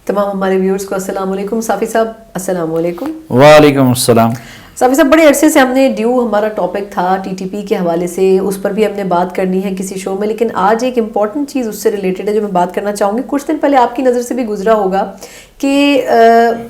تمام ہمارے ویورز کو السلام علیکم. صافی صاحب السلام علیکم. وعلیکم السلام. صافی صاحب بڑے عرصے سے ہم نے ڈیو ہمارا ٹاپک تھا ٹی ٹی پی کے حوالے سے، اس پر بھی ہم نے بات کرنی ہے کسی شو میں، لیکن آج ایک امپورٹنٹ چیز اس سے ریلیٹڈ ہے جو میں بات کرنا چاہوں گی. کچھ دن پہلے آپ کی نظر سے بھی گزرا ہوگا کہ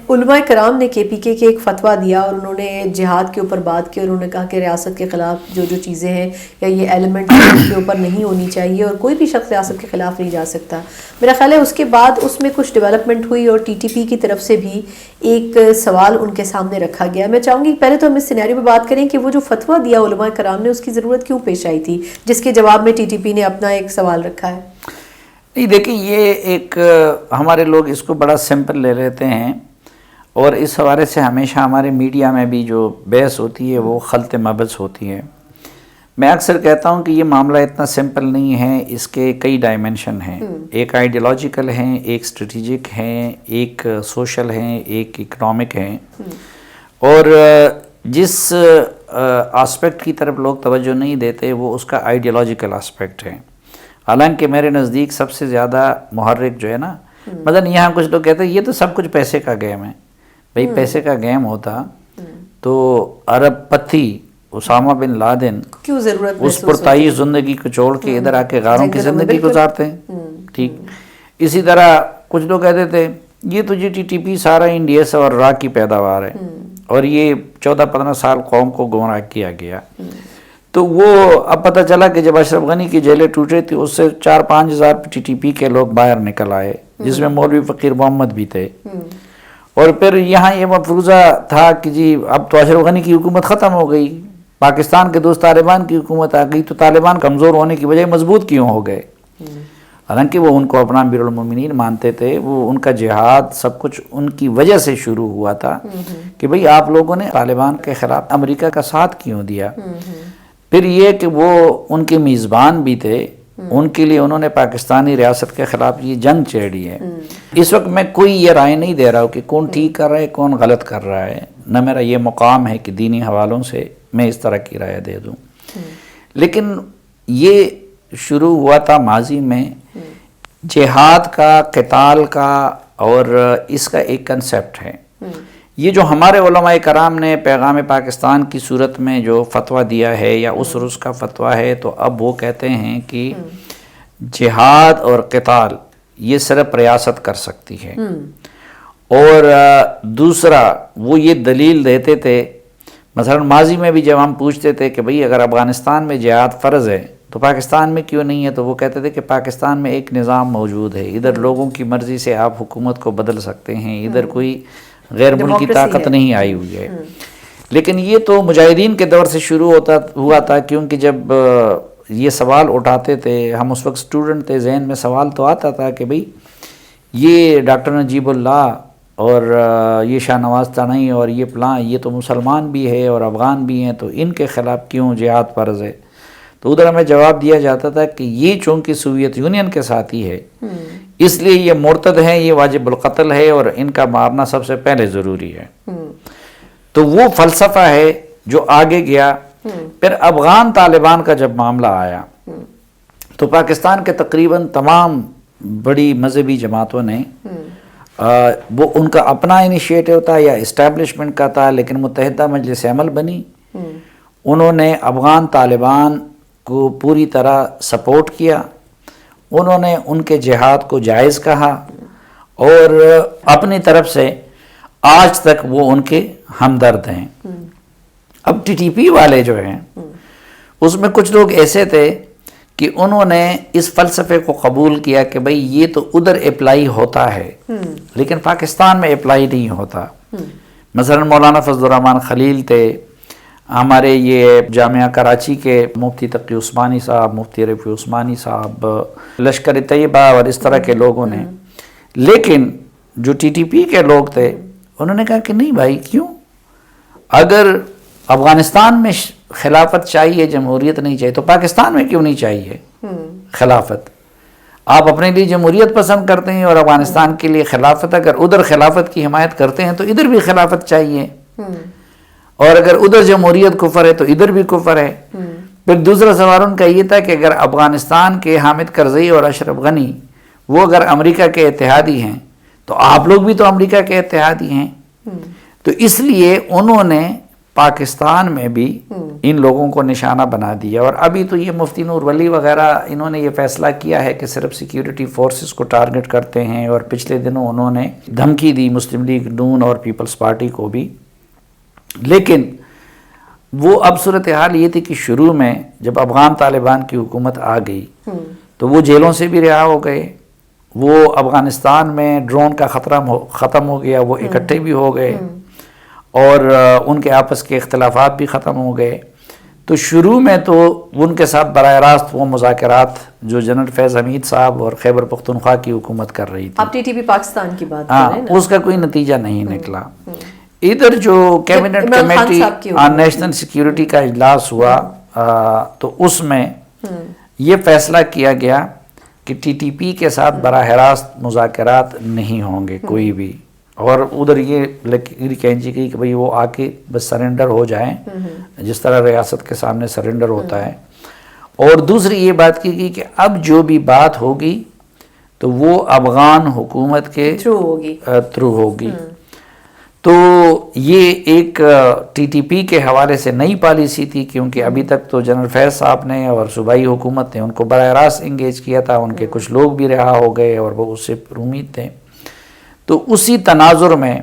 علماء کرام نے کے پی کے ایک فتویٰ دیا اور انہوں نے جہاد کے اوپر بات کی اور انہوں نے کہا کہ ریاست کے خلاف جو چیزیں ہیں یا یہ ایلیمنٹ ان کے اوپر نہیں ہونی چاہیے اور کوئی بھی شخص ریاست کے خلاف نہیں جا سکتا. میرا خیال ہے اس کے بعد اس میں کچھ ڈیولپمنٹ ہوئی اور ٹی ٹی پی کی طرف سے بھی ایک سوال ان کے سامنے رکھا گیا. میں چاہوں گی پہلے تو ہم اس سینیریو پہ بات کریں کہ وہ جو فتویٰ دیا علماء کرام نے اس کی ضرورت کیوں پیش آئی تھی، جس کے جواب میں ٹی ٹی پی نے اپنا ایک سوال رکھا ہے. نہیں دیکھیں، یہ ایک ہمارے لوگ اس کو بڑا سمپل لے لیتے ہیں اور اس حوالے سے ہمیشہ ہمارے میڈیا میں بھی جو بحث ہوتی ہے وہ خلط مبز ہوتی ہے. میں اکثر کہتا ہوں کہ یہ معاملہ اتنا سمپل نہیں ہے، اس کے کئی ڈائمنشن ہیں. ایک آئیڈیالوجیکل ہیں، ایک اسٹریٹجک ہیں، ایک سوشل ہیں، ایک اکنامک ہیں. اور جس آسپیکٹ کی طرف لوگ توجہ نہیں دیتے وہ اس کا آئیڈیالوجیکل آسپیکٹ ہے. حالانکہ میرے نزدیک سب سے زیادہ محرک جو ہے نا، مثلا یہاں کچھ لوگ کہتے ہیں یہ تو سب کچھ پیسے کا گیم ہے. بھئی پیسے کا گیم ہوتا تو عرب پتی اسامہ بن لادن کیوں ضرورت اس پرتائی زندگی کو چھوڑ کے ادھر آ کے غاروں کی زندگی گزارتے ہیں. ٹھیک اسی طرح کچھ لوگ کہتے تھے یہ تو جی ٹی ٹی پی سارا انڈیا سے اور راک کی پیداوار ہے اور یہ 14-15 سال قوم کو گمراہ کیا گیا. تو وہ اب پتہ چلا کہ جب اشرف غنی کی جیلیں ٹوٹے تھی اس سے 4-5 ہزار ٹی ٹی پی کے لوگ باہر نکل آئے، جس میں مولوی فقیر محمد بھی تھے. اور پھر یہاں یہ مفروضہ تھا کہ جی اب تو اشرف غنی کی حکومت ختم ہو گئی، پاکستان کے دوست طالبان کی حکومت آ گئی، تو طالبان کمزور ہونے کی بجائے مضبوط کیوں ہو گئے؟ حالانکہ وہ ان کو اپنا امیر المومنین مانتے تھے، وہ ان کا جہاد سب کچھ ان کی وجہ سے شروع ہوا تھا کہ بھئی آپ لوگوں نے طالبان کے خلاف امریکہ کا ساتھ کیوں دیا. پھر یہ کہ وہ ان کے میزبان بھی تھے، ان کے لیے انہوں نے پاکستانی ریاست کے خلاف یہ جنگ چھیڑی ہے. اس وقت میں کوئی یہ رائے نہیں دے رہا ہوں کہ کون ٹھیک کر رہا ہے کون غلط کر رہا ہے، نہ میرا یہ مقام ہے کہ دینی حوالوں سے میں اس طرح کی رائے دے دوں. لیکن یہ شروع ہوا تھا ماضی میں جہاد کا، قتال کا، اور اس کا ایک کنسیپٹ ہے. یہ جو ہمارے علماء کرام نے پیغام پاکستان کی صورت میں جو فتویٰ دیا ہے یا اس روز کا فتویٰ ہے، تو اب وہ کہتے ہیں کہ جہاد اور قتال یہ صرف ریاست کر سکتی ہے. اور دوسرا وہ یہ دلیل دیتے تھے، مثلا ماضی میں بھی جب ہم پوچھتے تھے کہ بھئی اگر افغانستان میں جہاد فرض ہے تو پاکستان میں کیوں نہیں ہے، تو وہ کہتے تھے کہ پاکستان میں ایک نظام موجود ہے، ادھر لوگوں کی مرضی سے آپ حکومت کو بدل سکتے ہیں، ادھر کوئی غیر ملکی طاقت نہیں آئی ہوئی ہے. لیکن یہ تو مجاہدین کے دور سے شروع ہوا تھا، کیونکہ جب یہ سوال اٹھاتے تھے، ہم اس وقت اسٹوڈنٹ تھے، ذہن میں سوال تو آتا تھا کہ بھئی یہ ڈاکٹر نجیب اللہ اور یہ شاہ نواز تنئی اور یہ فلاں یہ تو مسلمان بھی ہے اور افغان بھی ہیں، تو ان کے خلاف کیوں جہاد فرض ہے؟ تو ادھر ہمیں جواب دیا جاتا تھا کہ یہ چونکہ سوویت یونین کے ساتھ ہی ہے اس لیے یہ مرتد ہیں، یہ واجب القتل ہے اور ان کا مارنا سب سے پہلے ضروری ہے. تو وہ فلسفہ ہے جو آگے گیا. پھر افغان طالبان کا جب معاملہ آیا تو پاکستان کے تقریباً تمام بڑی مذہبی جماعتوں نے وہ ان کا اپنا انیشیٹو تھا یا اسٹیبلشمنٹ کا تھا، لیکن متحدہ مجلس عمل بنی. انہوں نے افغان طالبان کو پوری طرح سپورٹ کیا، انہوں نے ان کے جہاد کو جائز کہا اور اپنی طرف سے آج تک وہ ان کے ہمدرد ہیں. اب ٹی ٹی پی والے جو ہیں اس میں کچھ لوگ ایسے تھے کہ انہوں نے اس فلسفے کو قبول کیا کہ بھئی یہ تو ادھر اپلائی ہوتا ہے لیکن پاکستان میں اپلائی نہیں ہوتا. مثلا مولانا فضل الرحمن خلیل تھے، ہمارے یہ جامعہ کراچی کے مفتی تقی عثمانی صاحب، مفتی رفیع عثمانی صاحب، لشکر طیبہ اور اس طرح کے لوگوں نے. لیکن جو ٹی ٹی پی کے لوگ تھے انہوں نے کہا کہ نہیں بھائی، کیوں؟ اگر افغانستان میں خلافت چاہیے، جمہوریت نہیں چاہیے، تو پاکستان میں کیوں نہیں چاہیے خلافت؟ آپ اپنے لیے جمہوریت پسند کرتے ہیں اور افغانستان کے لیے خلافت. اگر ادھر خلافت کی حمایت کرتے ہیں تو ادھر بھی خلافت چاہیے، اور اگر ادھر جمہوریت کفر ہے تو ادھر بھی کفر ہے. پھر دوسرا سوال ان کا یہ تھا کہ اگر افغانستان کے حامد کرزئی اور اشرف غنی وہ اگر امریکہ کے اتحادی ہیں تو آپ لوگ بھی تو امریکہ کے اتحادی ہیں. تو اس لیے انہوں نے پاکستان میں بھی ان لوگوں کو نشانہ بنا دیا. اور ابھی تو یہ مفتی نور ولی وغیرہ انہوں نے یہ فیصلہ کیا ہے کہ صرف سیکیورٹی فورسز کو ٹارگٹ کرتے ہیں. اور پچھلے دنوں انہوں نے دھمکی دی مسلم لیگ نون اور پیپلز پارٹی کو بھی. لیکن وہ اب صورتحال یہ تھی کہ شروع میں جب افغان طالبان کی حکومت آ گئی تو وہ جیلوں سے بھی رہا ہو گئے. وہ افغانستان میں ڈرون کا خطرہ ختم ہو گیا, وہ اکٹھے بھی ہو گئے اور ان کے آپس کے اختلافات بھی ختم ہو گئے. تو شروع میں تو ان کے ساتھ براہ راست وہ مذاکرات جو جنرل فیض حمید صاحب اور خیبر پختونخوا کی حکومت کر رہی تھی, آپ TTP پاکستان کی بات کر رہے ہیں, اس کا کوئی نتیجہ نہیں نکلا. ادھر جو cabinet committee on national security کا اجلاس ہوا تو اس میں یہ فیصلہ کیا گیا کہ TTP کے ساتھ براہ راست مذاکرات نہیں ہوں گے کوئی بھی. اور ادھر یہ لکیر کھینچی گئی کہ بھئی وہ آ کے بس سرنڈر ہو جائیں جس طرح ریاست کے سامنے سرنڈر ہوتا ہے. اور دوسری یہ بات کی گئی کہ اب جو بھی بات ہوگی تو وہ افغان حکومت کے تھرو ہوگی. تو یہ ایک TTP کے حوالے سے نئی پالیسی تھی, کیونکہ ابھی تک تو جنرل فیض صاحب نے اور صوبائی حکومت نے ان کو براہ راست انگیج کیا تھا. ان کے کچھ لوگ بھی رہا ہو گئے اور وہ اس سے امید تھے. تو اسی تناظر میں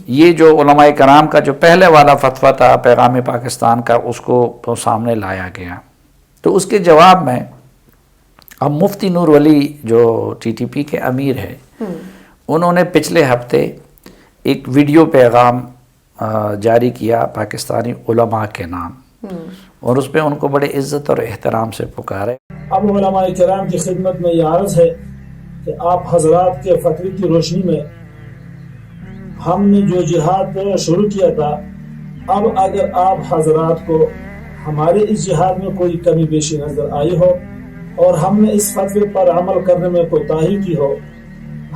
یہ جو علماء کرام کا جو پہلے والا فتویٰ تھا پیغام پاکستان کا, اس کو سامنے لایا گیا. تو اس کے جواب میں اب مفتی نور ولی جو TTP کے امیر ہے, انہوں نے پچھلے ہفتے ایک ویڈیو پیغام جاری کیا پاکستانی علماء کے نام, اور اس پہ ان کو بڑے عزت اور احترام سے پکارے. اب علماء کرام کی خدمت میں یہ عرض ہے کہ آپ حضرات کے فتوی کی روشنی میں ہم نے جو جہاد شروع کیا تھا, اب اگر آپ حضرات کو ہمارے اس جہاد میں کوئی کمی بیشی نظر آئی ہو اور ہم نے اس فتوی پر عمل کرنے میں کوتاہی کی ہو,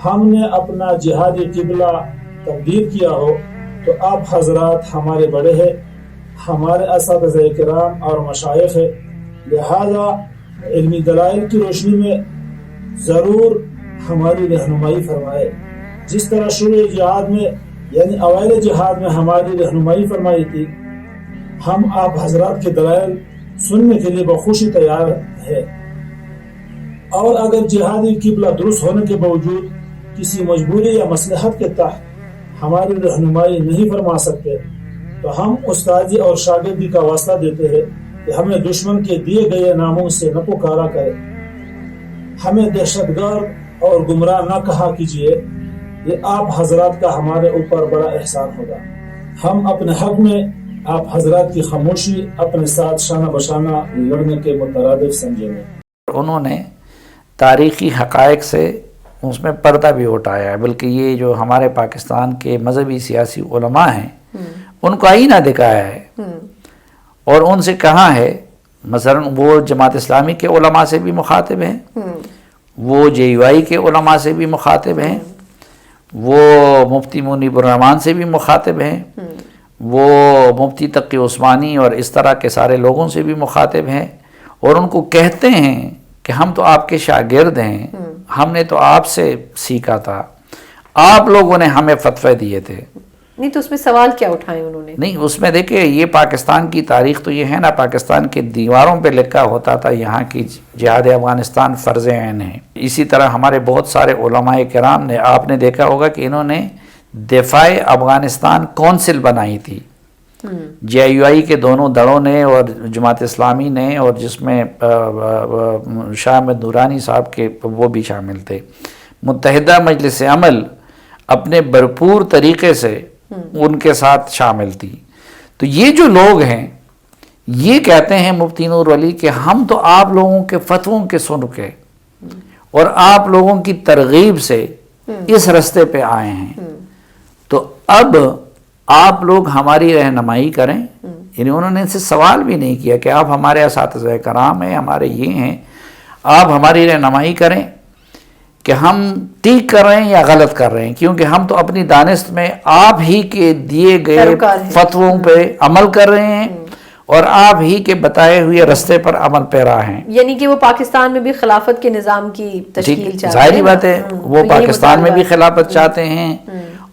ہم نے اپنا جہادی قبلہ تبدیل کیا ہو, تو آپ حضرات ہمارے بڑے ہیں, ہمارے اساتذہ کرام اور مشائخ ہیں, لہذا علمی دلائل کی روشنی میں ضرور ہماری رہنمائی فرمائے. جس طرح شروع جہاد میں یعنی اوائل جہاد میں ہماری رہنمائی فرمائی تھی, ہم آپ حضرات کے دلائل سننے کے لیے بخوشی تیار ہے. اور اگر جہادی قبلہ درست ہونے کے باوجود کسی مجبوری یا مصلحت کے تحت ہماری رہنمائی نہیں فرما سکتے, تو ہم استادی اور شاگردی کا واسطہ دیتے ہیں کہ ہمیں دشمن کے دیے گئے ناموں سے نہ پکارا کرے, ہمیں دہشت گرد اور گمراہ نہ کہا کیجیے. یہ آپ حضرات کا ہمارے اوپر بڑا احسان ہوگا. ہم اپنے حق میں آپ حضرات کی خاموشی اپنے ساتھ شانہ بشانہ لڑنے کے مترادف سمجھیں گے. انہوں نے تاریخی حقائق سے اس میں پردہ بھی اٹھایا ہے, بلکہ یہ جو ہمارے پاکستان کے مذہبی سیاسی علماء ہیں ان کو آئینہ دکھایا ہے اور ان سے کہا ہے, مثلا وہ جماعت اسلامی کے علماء سے بھی مخاطب ہیں, وہ JUI کے علماء سے بھی مخاطب ہیں, وہ مفتی منیب الرحمان سے بھی مخاطب ہیں, وہ مفتی تقی عثمانی اور اس طرح کے سارے لوگوں سے بھی مخاطب ہیں, اور ان کو کہتے ہیں کہ ہم تو آپ کے شاگرد ہیں, ہم نے تو آپ سے سیکھا تھا, آپ لوگوں نے ہمیں فتوے دیے تھے. نہیں تو اس میں سوال کیا اٹھائے انہوں نے؟ نہیں, اس میں دیکھیں یہ پاکستان کی تاریخ تو یہ ہے نا, پاکستان کے دیواروں پہ لکھا ہوتا تھا یہاں کی جہاد افغانستان فرض عین ہے. اسی طرح ہمارے بہت سارے علماء کرام نے, آپ نے دیکھا ہوگا کہ انہوں نے دفاع افغانستان کونسل بنائی تھی, JUI کے دونوں دڑوں نے اور جماعت اسلامی نے, اور جس میں شاہ احمد نورانی صاحب کے وہ بھی شامل تھے. متحدہ مجلس عمل اپنے بھرپور طریقے سے ان کے ساتھ شامل تھی. تو یہ جو لوگ ہیں یہ کہتے ہیں مفتی نور ولی کہ ہم تو آپ لوگوں کے فتووں کے سن کے اور آپ لوگوں کی ترغیب سے اس رستے پہ آئے ہیں, تو اب آپ لوگ ہماری رہنمائی کریں. یعنی انہوں نے ان سے سوال بھی نہیں کیا کہ آپ ہمارے اساتذہ کرام ہیں, ہمارے یہ ہیں, آپ ہماری رہنمائی کریں کہ ہم ٹھیک کر رہے ہیں یا غلط کر رہے ہیں, کیونکہ ہم تو اپنی دانست میں آپ ہی کے دیے گئے فتووں پہ عمل کر رہے ہیں اور آپ ہی کے بتائے ہوئے رستے پر عمل پیرا ہیں. یعنی کہ وہ پاکستان میں بھی خلافت کے نظام کی تشکیل چاہتے ہیں. ظاہری بات ہے وہ پاکستان میں بھی خلافت چاہتے ہیں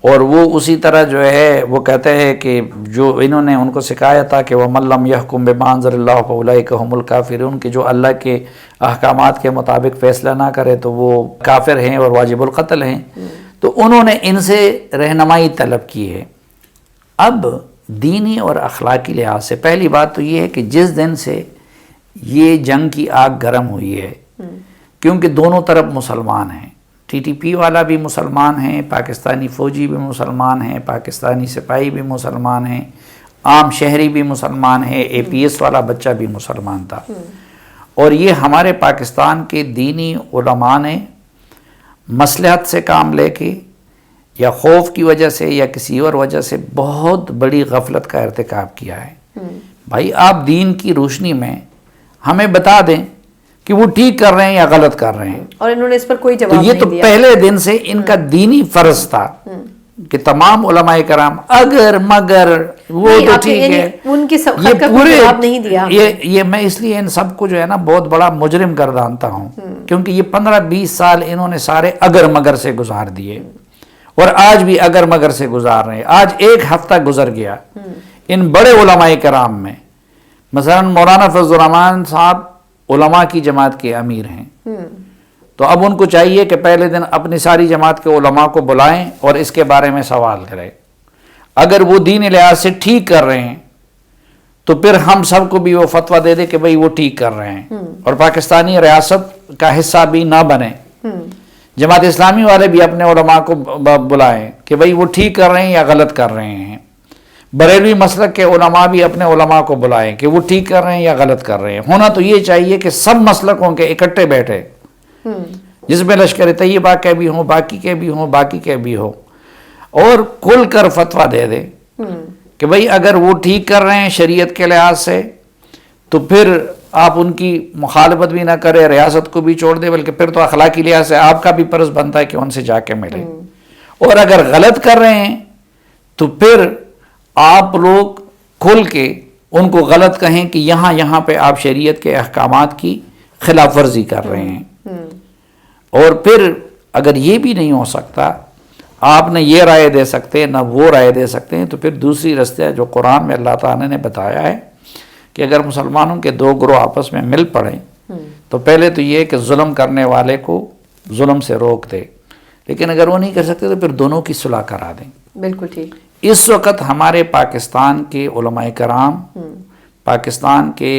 اور وہ اسی طرح جو ہے وہ کہتے ہیں کہ جو انہوں نے ان کو سکھایا تھا کہ وَمَن لَّمْ يَحْكُم بِمَا أَنزَلَ اللَّهُ فَأُولَٰئِكَ هُمُ الْكَافِرُونَ کہ جو اللہ کے احکامات کے مطابق فیصلہ نہ کرے تو وہ کافر ہیں اور واجب القتل ہیں. تو انہوں نے ان سے رہنمائی طلب کی ہے. اب دینی اور اخلاقی لحاظ سے پہلی بات تو یہ ہے کہ جس دن سے یہ جنگ کی آگ گرم ہوئی ہے کیونکہ دونوں طرف مسلمان ہیں، ٹی ٹی پی والا بھی مسلمان ہیں، پاکستانی فوجی بھی مسلمان ہیں، پاکستانی سپاہی بھی مسلمان ہیں، عام شہری بھی مسلمان ہیں، اے پی ایس والا بچہ بھی مسلمان تھا. اور یہ ہمارے پاکستان کے دینی علماء نے مصلحت سے کام لے کے یا خوف کی وجہ سے یا کسی اور وجہ سے بہت بڑی غفلت کا ارتکاب کیا ہے. بھائی آپ دین کی روشنی میں ہمیں بتا دیں کہ وہ ٹھیک کر رہے ہیں یا غلط کر رہے ہیں، اور انہوں نے اس پر کوئی جواب تو نہیں یہ تو دیا. پہلے دن سے ان کا دینی فرض تھا کہ تمام علماء کرام اگر مگر وہ نہیں، تو آپ ٹھیک یعنی ہے. ان کی خط یہ کا کوئی جواب نہیں دیا. یہ میں اس لیے ان سب کو جو ہے نا بہت بڑا مجرم گردانتا ہوں کیونکہ یہ 15-20 سال انہوں نے سارے اگر مگر سے گزار دیے اور آج بھی اگر مگر سے گزار رہے ہیں. آج ایک ہفتہ گزر گیا ان بڑے علماء کرام میں، مثلا مولانا فضل الرحمان صاحب علماء کی جماعت کے امیر ہیں، تو اب ان کو چاہیے کہ پہلے دن اپنی ساری جماعت کے علماء کو بلائیں اور اس کے بارے میں سوال کریں. اگر وہ دین لحاظ سے ٹھیک کر رہے ہیں تو پھر ہم سب کو بھی وہ فتویٰ دے دے کہ بھئی وہ ٹھیک کر رہے ہیں اور پاکستانی ریاست کا حصہ بھی نہ بنے. جماعت اسلامی والے بھی اپنے علماء کو بلائیں کہ بھئی وہ ٹھیک کر رہے ہیں یا غلط کر رہے ہیں. بریلوی مسلک کے علماء بھی اپنے علماء کو بلائیں کہ وہ ٹھیک کر رہے ہیں یا غلط کر رہے ہیں. ہونا تو یہ چاہیے کہ سب مسلکوں کے اکٹھے بیٹھے، جس میں لشکر طیبہ کے بھی ہوں، باقی کے بھی ہوں، باقی کے بھی ہوں، اور کھل کر فتویٰ دے دے کہ بھئی اگر وہ ٹھیک کر رہے ہیں شریعت کے لحاظ سے تو پھر آپ ان کی مخالفت بھی نہ کرے، ریاست کو بھی چھوڑ دے، بلکہ پھر تو اخلاقی لحاظ سے آپ کا بھی فرض بنتا ہے کہ ان سے جا کے ملے. اور اگر غلط کر رہے ہیں تو پھر آپ لوگ کھل کے ان کو غلط کہیں کہ یہاں پہ آپ شریعت کے احکامات کی خلاف ورزی کر رہے ہیں. اور پھر اگر یہ بھی نہیں ہو سکتا، آپ نے یہ رائے دے سکتے نہ وہ رائے دے سکتے ہیں، تو پھر دوسری رستے جو قرآن میں اللہ تعالیٰ نے بتایا ہے کہ اگر مسلمانوں کے دو گروہ آپس میں مل پڑیں تو پہلے تو یہ کہ ظلم کرنے والے کو ظلم سے روک دے، لیکن اگر وہ نہیں کر سکتے تو پھر دونوں کی صلح کرا دیں. بالکل ٹھیک. اس وقت ہمارے پاکستان کے علماء کرام، پاکستان کے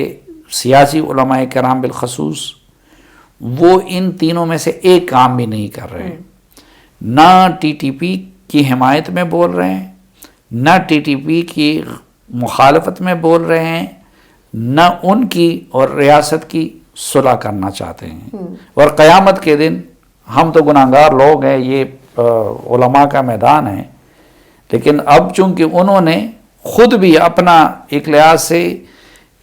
سیاسی علماء کرام بالخصوص، وہ ان تینوں میں سے ایک کام بھی نہیں کر رہے. نہ ٹی ٹی پی کی حمایت میں بول رہے ہیں، نہ ٹی ٹی پی کی مخالفت میں بول رہے ہیں، نہ ان کی اور ریاست کی صلح کرنا چاہتے ہیں. اور قیامت کے دن ہم تو گناہگار لوگ ہیں، یہ علماء کا میدان ہے، لیکن اب چونکہ انہوں نے خود بھی اپنا ایک لحاظ سے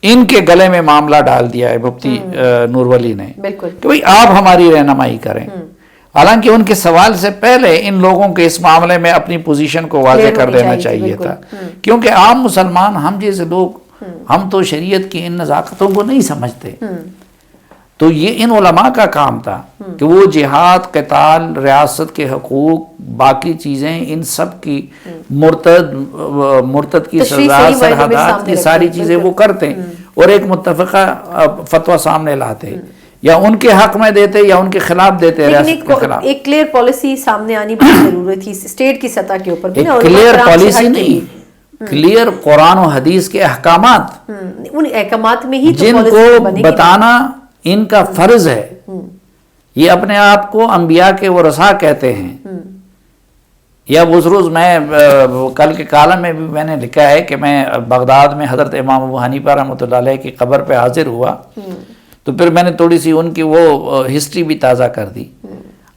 ان کے گلے میں معاملہ ڈال دیا ہے مفتی نور ولی نے کہ بھئی آپ ہماری رہنمائی کریں، حالانکہ ان کے سوال سے پہلے ان لوگوں کے اس معاملے میں اپنی پوزیشن کو واضح کر دینا چاہیے تھا. کیونکہ عام مسلمان ہم جیسے لوگ، ہم تو شریعت کی ان نزاکتوں کو نہیں سمجھتے. تو یہ ان علماء کا کام تھا کہ وہ جہاد، قتال، ریاست کے حقوق، باقی چیزیں، ان سب کی مرتد کی سزا، سرحدات کی ساری چیزیں وہ کرتے اور ایک متفقہ فتویٰ سامنے لاتے، یا ان کے حق میں دیتے یا ان کے خلاف دیتے. ریاست کے خلاف ایک کلیئر پالیسی سامنے آنی بہت ضروری تھی اسٹیٹ کی سطح کے اوپر. ایک کلیئر پالیسی نہیں، کلیئر قرآن و حدیث کے احکامات، ان احکامات میں ہی جن کو بتانا ان کا فرض ہے. یہ اپنے آپ کو انبیاء کے ورثاء کہتے ہیں. یا اس روز میں کل کے کالم میں بھی میں نے لکھا ہے کہ میں بغداد میں حضرت امام ابو حنیفہ رحمۃ اللہ علیہ کی قبر پہ حاضر ہوا، تو پھر میں نے تھوڑی سی ان کی وہ ہسٹری بھی تازہ کر دی.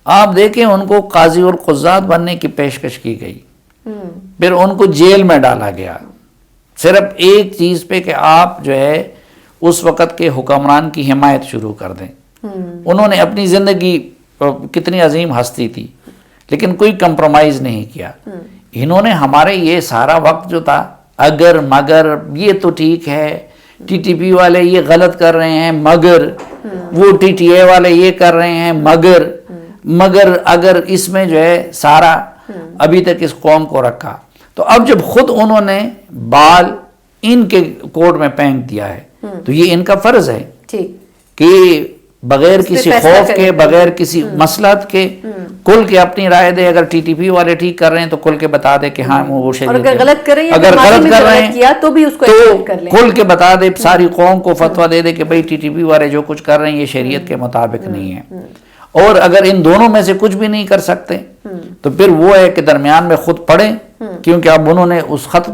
آپ دیکھیں ان کو قاضی القضات بننے کی پیشکش کی گئی، پھر ان کو جیل میں ڈالا گیا صرف ایک چیز پہ کہ آپ جو ہے اس وقت کے حکمران کی حمایت شروع کر دیں. انہوں نے اپنی زندگی، کتنی عظیم ہستی تھی، لیکن کوئی کمپرومائز نہیں کیا. انہوں نے ہمارے یہ سارا وقت جو تھا اگر مگر یہ تو ٹھیک ہے ٹی ٹی پی والے یہ غلط کر رہے ہیں مگر وہ ٹی ٹی اے والے یہ کر رہے ہیں مگر اگر اس میں جو ہے سارا ابھی تک اس قوم کو رکھا، تو اب جب خود انہوں نے بال ان کے کورٹ میں پھینک دیا ہے تو یہ ان کا فرض ہے کہ بغیر کسی خوف کے، بغیر کسی مصلحت کے کھل کے اپنی رائے دے. اگر ٹی ٹی پی والے ٹھیک کر رہے ہیں تو کھل کے بتا دے کہ ہاں وہ شریعت، اگر غلط کر رہے ہیں تو بھی اس کو کھل کے بتا دے، ساری قوم کو فتویٰ دے دے کہ بھئی ٹی ٹی پی والے جو کچھ کر رہے ہیں یہ شریعت کے مطابق نہیں ہے. اور اگر ان دونوں میں سے کچھ بھی نہیں کر سکتے تو پھر وہ ہے کہ درمیان میں خود پڑھیں، کیونکہ اب انہوں نے اس خط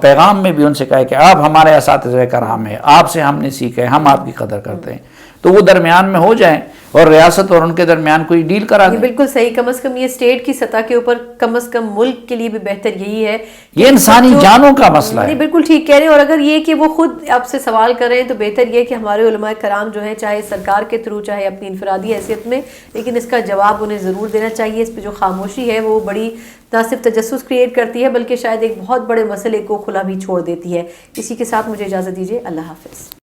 پیغام میں بھی ان سے کہا کہ آپ ہمارے اساتذہ کرام ہیں، آپ سے ہم نے سیکھا ہے، ہم آپ کی قدر کرتے ہیں، تو وہ درمیان میں ہو جائیں اور ریاست اور ان کے درمیان کوئی ڈیل کرا دیں. بالکل صحیح. کم از کم یہ اسٹیٹ کی سطح کے اوپر کم از کم ملک کے لیے بھی بہتر یہی ہے. یہ انسانی جانوں کا مسئلہ ہے. بالکل ٹھیک کہہ رہے ہیں. اور اگر یہ کہ وہ خود آپ سے سوال کر رہے ہیں تو بہتر یہ کہ ہمارے علماء کرام جو ہیں، چاہے سرکار کے تھرو چاہے اپنی انفرادی حیثیت میں، لیکن اس کا جواب انہیں ضرور دینا چاہیے. اس پہ جو خاموشی ہے وہ بڑی نہ صرف تجسس کریٹ کرتی ہے بلکہ شاید ایک بہت بڑے مسئلے کو کھلا بھی چھوڑ دیتی ہے. اسی کے ساتھ مجھے اجازت دیجیے. اللہ حافظ.